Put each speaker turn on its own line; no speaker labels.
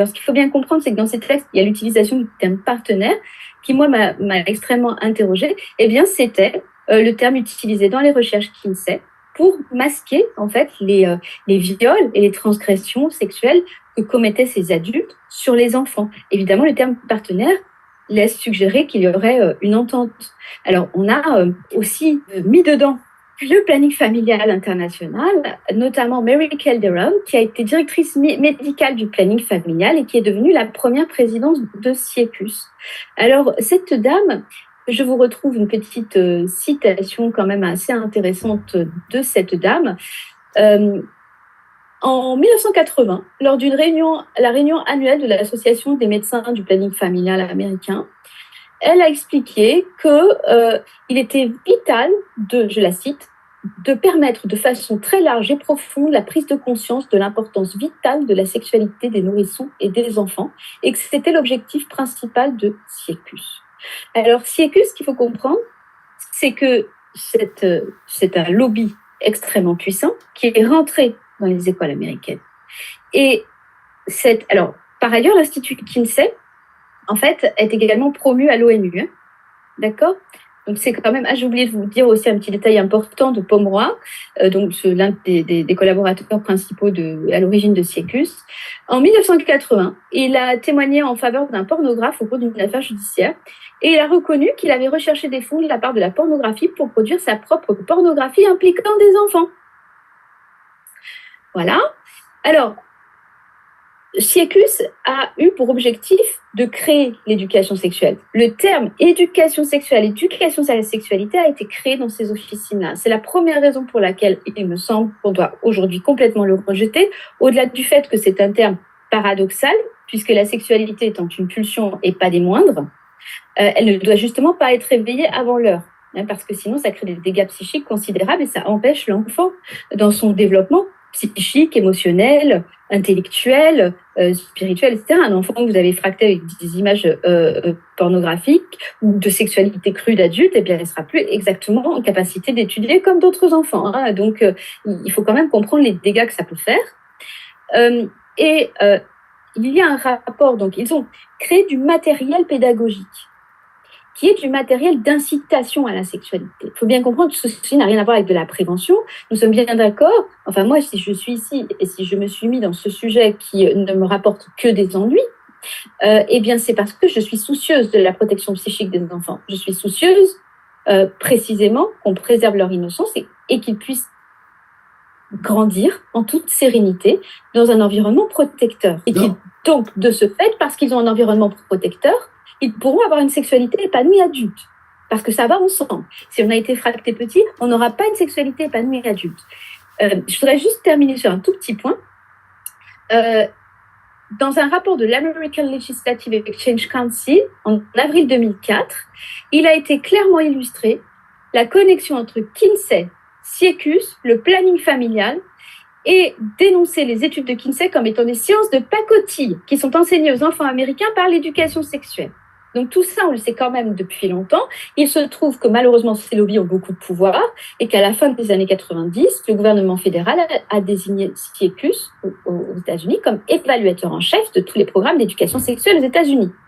Alors, ce qu'il faut bien comprendre, c'est que dans ces textes, il y a l'utilisation du terme partenaire, qui, moi, m'a extrêmement interrogée. Eh bien, c'était le terme utilisé dans les recherches Kinsey pour masquer, en fait, les viols et les transgressions sexuelles que commettaient ces adultes sur les enfants. Évidemment, le terme partenaire laisse suggérer qu'il y aurait une entente. Alors, on a aussi mis dedans le planning familial international, notamment Mary Calderon, qui a été directrice médicale du planning familial et qui est devenue la première présidente de CIECUS. Alors, cette dame, je vous retrouve une petite citation quand même assez intéressante de cette dame. En 1980, lors d'une réunion, la réunion annuelle de l'Association des médecins du planning familial américain, elle a expliqué qu'il était vital je la cite, de permettre de façon très large et profonde la prise de conscience de l'importance vitale de la sexualité des nourrissons et des enfants, et que c'était l'objectif principal de CIECUS. Alors, CIECUS, ce qu'il faut comprendre, c'est que c'est un lobby extrêmement puissant qui est rentré dans les écoles américaines. Et alors, par ailleurs, l'Institut Kinsey, en fait, est également promu à l'ONU. Hein. D'accord ? Donc, c'est quand même... j'ai oublié de vous dire aussi un petit détail important de Pomeroy, donc l'un des collaborateurs principaux à l'origine de CIECUS. En 1980, il a témoigné en faveur d'un pornographe au cours d'une affaire judiciaire et il a reconnu qu'il avait recherché des fonds de la part de la pornographie pour produire sa propre pornographie impliquant des enfants. Voilà. Alors, CIECUS a eu pour objectif de créer l'éducation sexuelle. Le terme éducation sexuelle, éducation à la sexualité a été créé dans ces officines-là. C'est la première raison pour laquelle il me semble qu'on doit aujourd'hui complètement le rejeter, au-delà du fait que c'est un terme paradoxal, puisque la sexualité étant une pulsion et pas des moindres, elle ne doit justement pas être réveillée avant l'heure. Parce que sinon, ça crée des dégâts psychiques considérables et ça empêche l'enfant dans son développement psychique, émotionnel, intellectuel, spirituel, etc. Un enfant que vous avez fracté avec des images pornographiques ou de sexualité crue d'adulte, eh bien, il ne sera plus exactement en capacité d'étudier comme d'autres enfants. Hein. Donc, il faut quand même comprendre les dégâts que ça peut faire. Il y a un rapport, donc ils ont créé du matériel pédagogique qui est du matériel d'incitation à la sexualité. Il faut bien comprendre que ceci n'a rien à voir avec de la prévention. Nous sommes bien d'accord. Enfin, moi, si je suis ici et si je me suis mis dans ce sujet qui ne me rapporte que des ennuis, eh bien, c'est parce que je suis soucieuse de la protection psychique des enfants. Je suis soucieuse précisément qu'on préserve leur innocence et qu'ils puissent grandir en toute sérénité dans un environnement protecteur. Et donc, de ce fait, parce qu'ils ont un environnement protecteur, ils pourront avoir une sexualité épanouie adulte. Parce que ça va ensemble. Si on a été fracté petit, on n'aura pas une sexualité épanouie adulte. Je voudrais juste terminer sur un tout petit point. Dans un rapport de l'American Legislative Exchange Council, en avril 2004, il a été clairement illustré la connexion entre Kinsey, CIECUS, le planning familial, et dénoncer les études de Kinsey comme étant des sciences de pacotille qui sont enseignées aux enfants américains par l'éducation sexuelle. Donc tout ça, on le sait quand même depuis longtemps. Il se trouve que malheureusement, ces lobbies ont beaucoup de pouvoir et qu'à la fin des années 90, le gouvernement fédéral a désigné CIECUS aux États-Unis comme évaluateur en chef de tous les programmes d'éducation sexuelle aux États-Unis.